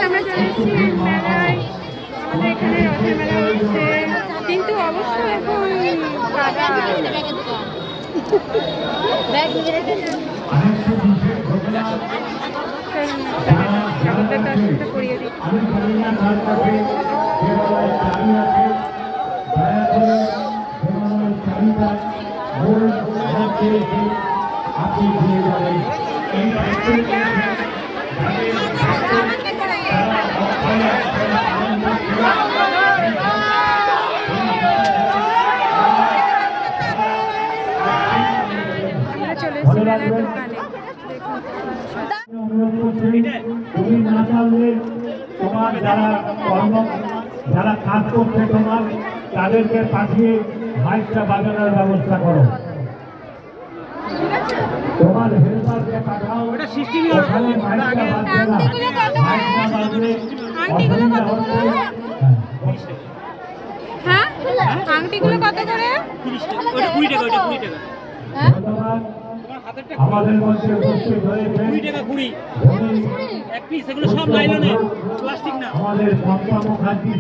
আমরা চলে এসেছি মেলায়। আমাদের এখানে রথের মেলা হচ্ছে, কিন্তু অবস্থা এখন পড়িয়ে চলে এসেছি মেলার দোকানে। তুমি না জানলে তোমার যারা কাজ করছে তোমার তাদেরকে পাঠিয়ে মাইকটা বাজানোর ব্যবস্থা করো। তোমার হেল্পারকে পাঠাও, ওখানে মাইকটা বাজবে। হ্যাঁ, আংটিগুলো কত করে? ধন্যবাদ। আমাদের মধ্যে উপস্থিত হয়েছে 20 টাকা ঘুড়ি এক পিস, এগুলো সব নাইলনের, প্লাস্টিক না। আমাদের পম্পা মুখার্জি।